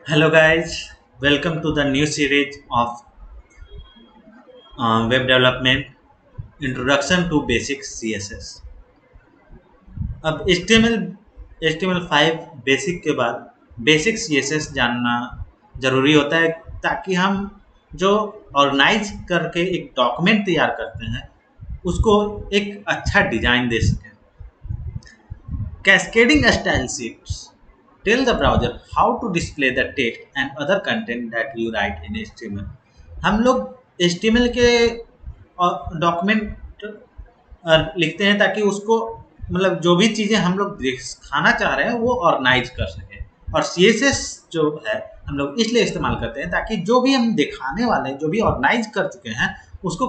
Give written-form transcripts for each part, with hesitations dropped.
Hello, guys. Welcome to the new series of web development Introduction to Basic CSS. अब HTML5 basic के बाद basic CSS जानना ज़रूरी होता है ताकि हम जो ऑर्गेनाइज करके एक डॉक्यूमेंट तैयार करते हैं उसको एक अच्छा डिज़ाइन दे सकें. Cascading style sheets tell the browser how to display the text and other content that you write in HTML. हम लोग HTML के डॉक्यूमेंट लिखते हैं ताकि उसको मतलब जो भी चीज़ें हम लोग दिखाना चाह रहे हैं वो ऑर्गेनाइज कर सके. और CSS जो है हम लोग इसलिए इस्तेमाल करते हैं ताकि जो भी हम दिखाने वाले हैं जो भी ऑर्गेनाइज कर चुके हैं उसको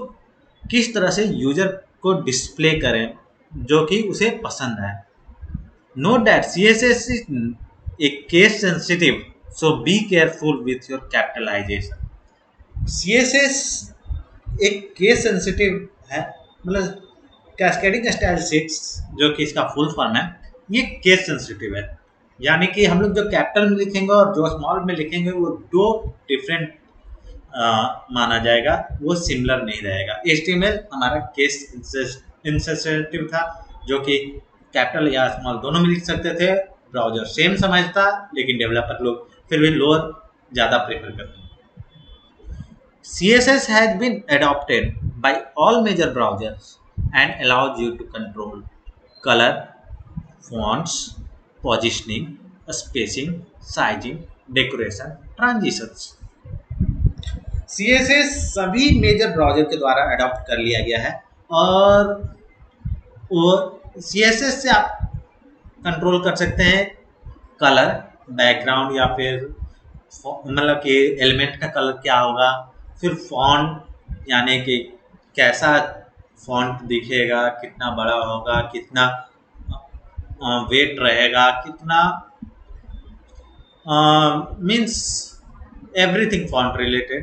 किस तरह से यूजर को डिस्प्ले करें जो कि उसे पसंद आए. Note that CSS is a case sensitive, so be careful with your capitalization. CSS एक केस सेंसिटिव है, मतलब कैस्केडिंग स्टाइल शीट्स जो कि इसका फुल फॉर्म है ये केस सेंसिटिव है. यानी कि हम लोग जो कैपिटल में लिखेंगे और जो स्मॉल में लिखेंगे वो दो डिफरेंट माना जाएगा, वो सिमिलर नहीं रहेगा. HTML हमारा केस इंसेंसिटिव था जो कि कैपिटल या स्मॉल दोनों में लिख सकते थे. ब्राउजर सेम समझता लेकिन डेवलपर लोग फिर भी लोअर ज़्यादा प्रेफर करते हैं. CSS has been adopted by all major browsers and allows you to control color, fonts, positioning, spacing, sizing, decoration, transitions. CSS सभी मेजर ब्राउजर के द्वारा अडॉप्ट कर लिया गया है और वो CSS से आप कंट्रोल कर सकते हैं कलर, बैकग्राउंड या फिर मतलब कि एलिमेंट का कलर क्या होगा, फिर फॉन्ट यानी कि कैसा फॉन्ट दिखेगा, कितना बड़ा होगा, कितना वेट रहेगा, कितना मीन्स एवरीथिंग फॉन्ट रिलेटेड.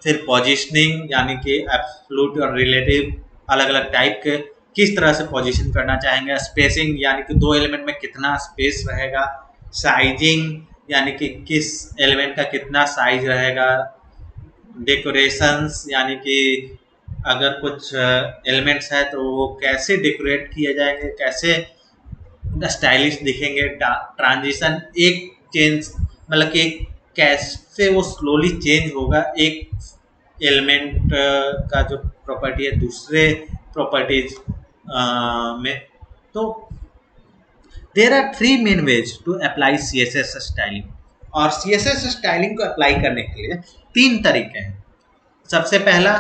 फिर पोजिशनिंग यानी कि एब्सोल्यूट और रिलेटिव अलग अलग टाइप के किस तरह से पोजीशन करना चाहेंगे. स्पेसिंग यानी कि दो एलिमेंट में कितना स्पेस रहेगा. साइजिंग यानी कि किस एलिमेंट का कितना साइज रहेगा. डेकोरेशंस यानी कि अगर कुछ एलिमेंट्स है तो वो कैसे डेकोरेट किए जाएंगे, कैसे स्टाइलिश दिखेंगे. ट्रांजिशन एक चेंज मतलब कि कैसे वो स्लोली चेंज होगा एक एलिमेंट का जो प्रॉपर्टी है दूसरे प्रॉपर्टीज में. तो there are three main ways to apply CSS styling. और CSS स्टाइलिंग को अप्लाई करने के लिए तीन तरीके हैं. सबसे पहला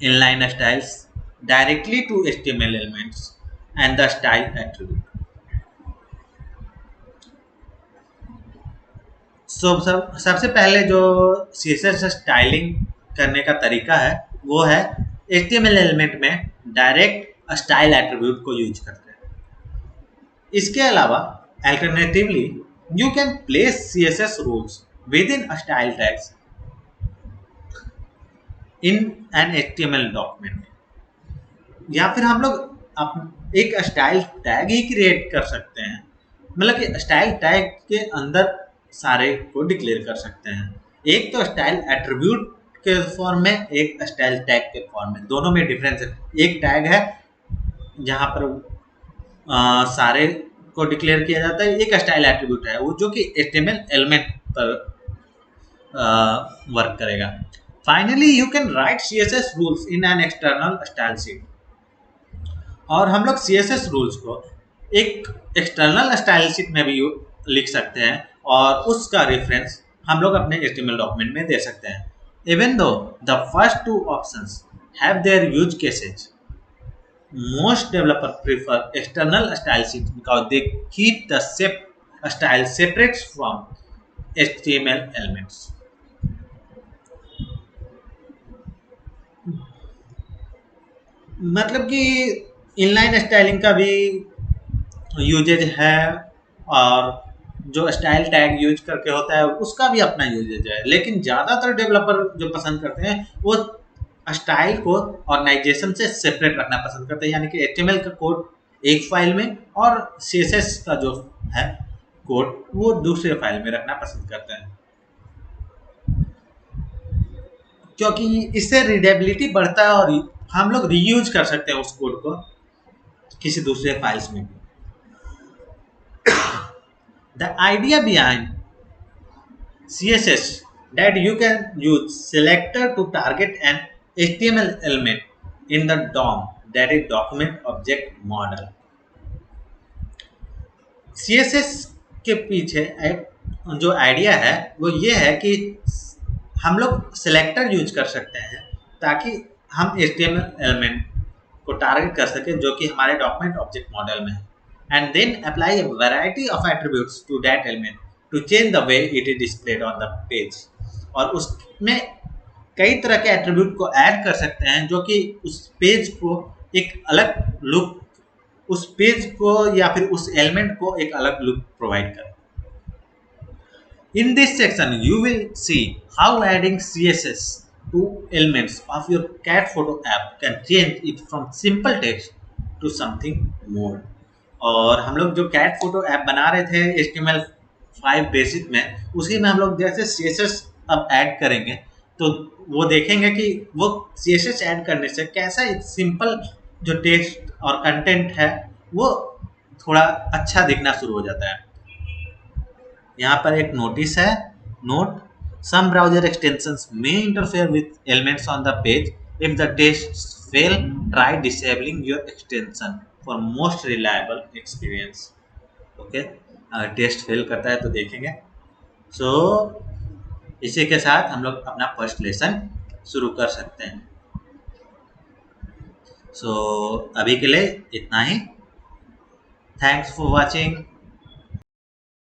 inline styles directly to HTML elements and the style attribute. सबसे पहले जो CSS स्टाइलिंग करने का तरीका है वो है HTML एलिमेंट में डायरेक्ट स्टाइल एट्रीब्यूट को यूज करते हैं. इसके अलावा alternatively you can place CSS rules with in style tags in an HTML document. या फिर हम लोग एक स्टाइल टैग ही क्रिएट कर सकते हैं, मतलब कि स्टाइल टैग के अंदर सारे को डिक्लेयर कर सकते हैं. एक तो स्टाइल एट्रीब्यूट के फॉर्म में, एक स्टाइल टैग के फॉर्म में. दोनों में डिफरेंस है. एक टैग है जहाँ पर सारे को डिक्लेयर किया जाता है, एक स्टाइल एट्रीब्यूट है वो जो कि HTML एलिमेंट पर वर्क करेगा. Finally you can write CSS rules in an external style sheet. और हम लोग CSS रूल्स को एक एक्सटर्नल स्टाइल शीट में भी लिख सकते हैं और उसका रेफरेंस हम लोग अपने HTML डॉक्यूमेंट में दे सकते हैं. Even though the first two options have their use cases, most developers prefer external style sheets because they keep the style separate from HTML elements. मतलब कि इनलाइन स्टाइलिंग का भी यूजेज है और जो स्टाइल टैग यूज करके होता है उसका भी अपना यूजेज है. लेकिन ज़्यादातर डेवलपर जो पसंद करते हैं वो स्टाइल को ऑर्गेनाइजेशन से सेपरेट रखना पसंद करते हैं. यानी कि HTML का कोड एक फाइल में और CSS का जो है कोड वो दूसरे फाइल में रखना पसंद करते हैं, क्योंकि इससे रीडेबिलिटी बढ़ता है और हम लोग रीयूज कर सकते हैं उस कोड को किसी दूसरे फाइल्स में भी। The idea behind CSS that you can use selector to target an HTML element in the DOM, that is document object model। CSS के पीछे जो आइडिया है वो ये है कि हम लोग सिलेक्टर यूज कर सकते हैं ताकि हम HTML एलिमेंट को टारगेट कर सके जो कि हमारे डॉक्यूमेंट ऑब्जेक्ट मॉडल में है, and then apply a variety of attributes to that element to change the way it is displayed on the page. और उसमें कई तरह के एट्रीब्यूट को ऐड कर सकते हैं जो कि उस पेज को एक अलग लुक, उस पेज को या फिर उस एलिमेंट को एक अलग लुक प्रोवाइड करे। In this section, you will see how adding CSS to elements of your cat photo app can change it from simple text to something more। और हम लोग जो कैट फोटो ऐप बना रहे थे HTML5 बेसिक में, उसी में हम लोग जैसे CSS अब ऐड करेंगे तो वो देखेंगे कि वो CSS ऐड करने से कैसा सिंपल जो टेक्स्ट और कंटेंट है वो थोड़ा अच्छा दिखना शुरू हो जाता है। यहाँ पर एक नोटिस है, note some browser extensions may interfere with elements on the page। if the tests fail, try disabling your extension for most reliable experience। Okay, अगर टेस्ट फेल करता है तो देखेंगे। सो इसी के साथ हम लोग अपना फर्स्ट लेसन शुरू कर सकते हैं। सो अभी के लिए इतना ही। Thanks for watching.